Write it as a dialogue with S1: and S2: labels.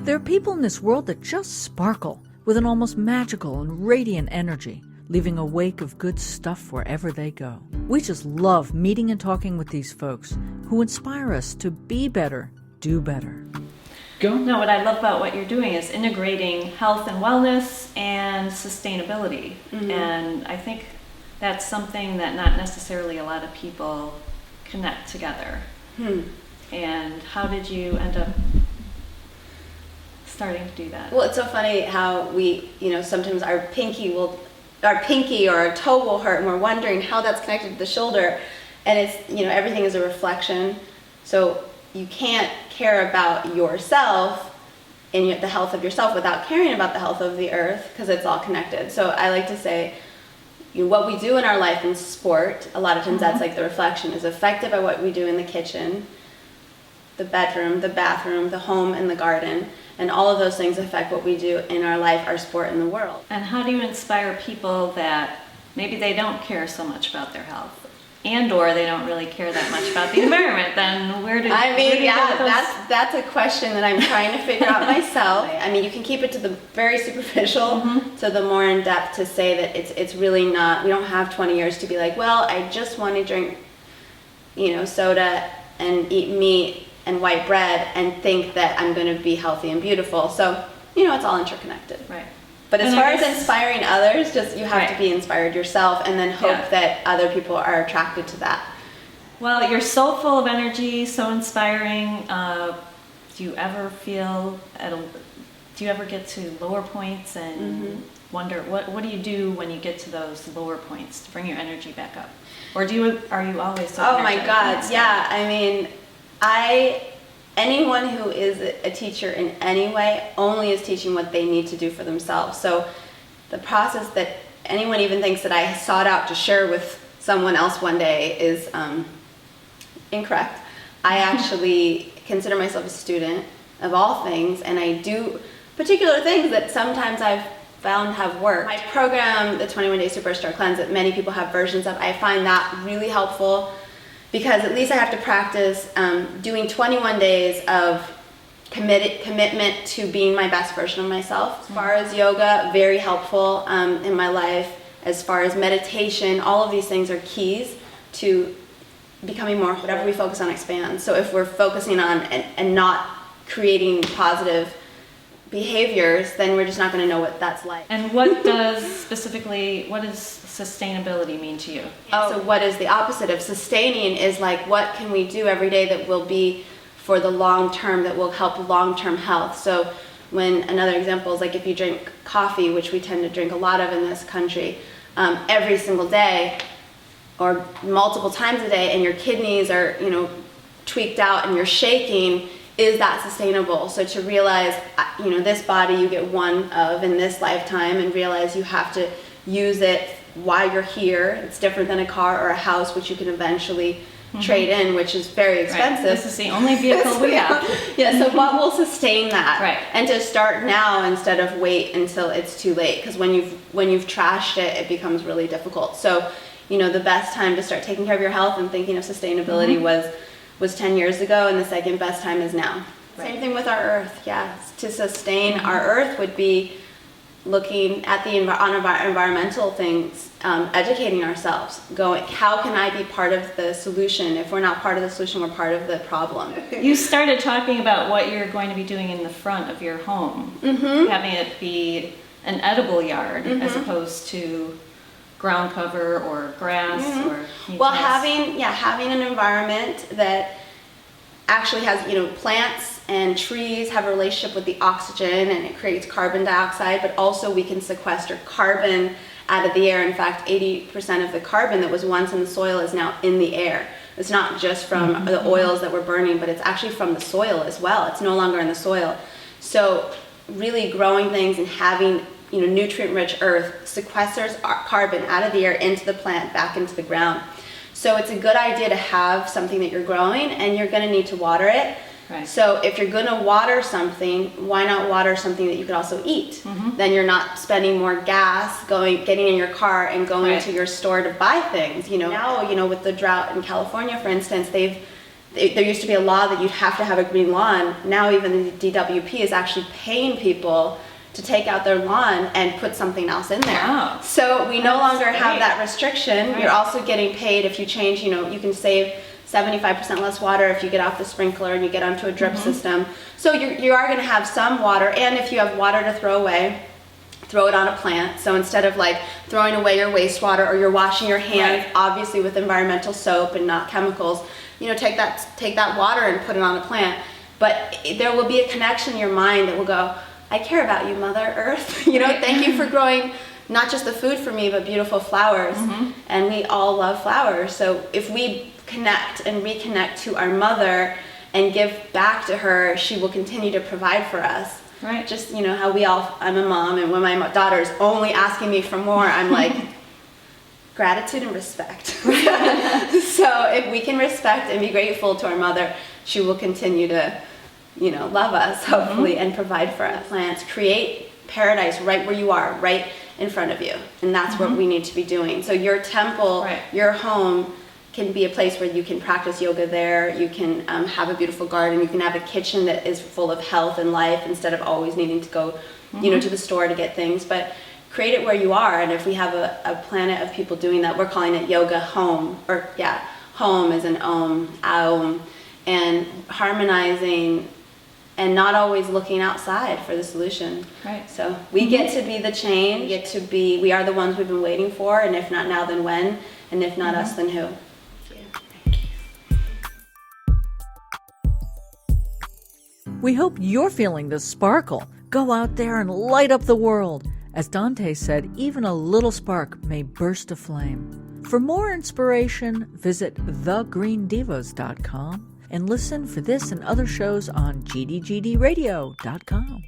S1: There are people in this world that just sparkle with an almost magical and radiant energy, leaving a wake of good stuff wherever they go. We just love meeting and talking with these folks who inspire us to be better, do better.
S2: No, what I love about what you're doing is integrating health and wellness and sustainability. And I think that's something that not necessarily a lot of people connect together. And how did you end up starting to do that?
S3: Well, it's so funny how we, sometimes our pinky or our toe will hurt and we're wondering how that's connected to the shoulder. And it's, everything is a reflection. So you can't care about yourself and the health of yourself without caring about the health of the earth, because it's all connected. So I like to say, what we do in our life in sport, a lot of times that's like the reflection, is affected by what we do in the kitchen, the bedroom, the bathroom, the home, and the garden. And all of those things affect what we do in our life, our sport, and the world.
S2: And how do you inspire people that maybe they don't care so much about their health, and/or they don't really care that much about the environment? Then where do you
S3: that's a question that I'm trying to figure out myself. I mean, you can keep it to the very superficial, to the more in depth, to say that it's really not. We don't have 20 years to be like, well, I just want to drink, soda and eat meat and white bread and think that I'm going to be healthy and beautiful. So, it's all interconnected.
S2: Right.
S3: But as far as inspiring others, just you have to be inspired yourself and then hope that other people are attracted to that.
S2: Well, you're so full of energy, so inspiring. Do you ever get to lower points and wonder, what do you do when you get to those lower points to bring your energy back up? Or are you always so
S3: Oh my God, yeah. I mean, anyone who is a teacher in any way only is teaching what they need to do for themselves. So the process that anyone even thinks that I sought out to share with someone else one day is incorrect. I actually consider myself a student of all things, and I do particular things that sometimes I've found have worked. My program, the 21 Day Superstar Cleanse, that many people have versions of, I find that really helpful, because at least I have to practice doing 21 days of commitment to being my best version of myself. As far as yoga, very helpful in my life. As far as meditation, all of these things are keys to becoming more, whatever we focus on expands. So if we're focusing on and not creating positive behaviors, then we're just not going to know what that's like.
S2: And what does sustainability mean to you?
S3: So what is the opposite of sustaining is like, what can we do every day that will be for the long term, that will help long-term health? So when another example is like if you drink coffee, which we tend to drink a lot of in this country, every single day or multiple times a day, and your kidneys are, tweaked out and you're shaking, is that sustainable? So to realize, this body you get one of in this lifetime, and realize you have to use it while you're here. It's different than a car or a house, which you can eventually trade in, which is very expensive.
S2: Right. This is the only vehicle we have.
S3: Yeah, so what will sustain that?
S2: Right.
S3: And to start now instead of wait until it's too late, because when you've trashed it, it becomes really difficult. So, the best time to start taking care of your health and thinking of sustainability was 10 years ago, and the second best time is now. Right. Same thing with our earth. Yeah, to sustain our earth would be looking at on environmental things, educating ourselves, going, how can I be part of the solution? If we're not part of the solution, we're part of the problem.
S2: You started talking about what you're going to be doing in the front of your home, having it be an edible yard as opposed to ground cover or grass or having an environment that actually has plants and trees have a relationship with the oxygen, and it creates carbon dioxide, but also we can sequester carbon out of the air. In fact, 80% of the carbon that was once in the soil is now in the air. It's not just from the oils that we're burning, but it's actually from the soil as well. It's no longer in the soil. So really growing things and having nutrient-rich earth sequesters carbon out of the air into the plant, back into the ground. So it's a good idea to have something that you're growing, and you're going to need to water it. Right. So if you're going to water something, why not water something that you could also eat? Then you're not spending more gas getting in your car and going to your store to buy things. Now, with the drought in California, for instance, they've
S3: there used to be a law that you'd have to have a green lawn. Now even the DWP is actually paying people to take out their lawn and put something else in there.
S2: Wow.
S3: So we no longer have
S2: great.
S3: that restriction.
S2: Right.
S3: You're also getting paid if you change, you can save 75% less water if you get off the sprinkler and you get onto a drip system. So you are going to have some water, and if you have water to throw away, throw it on a plant. So instead of like throwing away your wastewater, or you're washing your hands, obviously with environmental soap and not chemicals, take that water and put it on a plant. But there will be a connection in your mind that will go, I care about you, Mother Earth. Thank you for growing not just the food for me, but beautiful flowers. And we all love flowers. So if we connect and reconnect to our mother and give back to her, she will continue to provide for us.
S2: Right.
S3: Just, how I'm a mom, and when my daughter's only asking me for more, I'm like, gratitude and respect. So if we can respect and be grateful to our mother, she will continue to love us, hopefully, and provide for us. Plants create paradise right where you are, right in front of you. And that's what we need to be doing. So your temple, your home, can be a place where you can practice yoga there. You can have a beautiful garden. You can have a kitchen that is full of health and life instead of always needing to go, to the store to get things. But create it where you are. And if we have a planet of people doing that, we're calling it yoga home. Or home is an aum, and harmonizing and not always looking outside for the solution.
S2: Right.
S3: So we get to be the change. We are the ones we've been waiting for, and if not now, then when? And if not us, then who?
S1: We hope you're feeling the sparkle. Go out there and light up the world. As Dante said, even a little spark may burst a flame. For more inspiration, visit thegreendivas.com and listen for this and other shows on gdgdradio.com.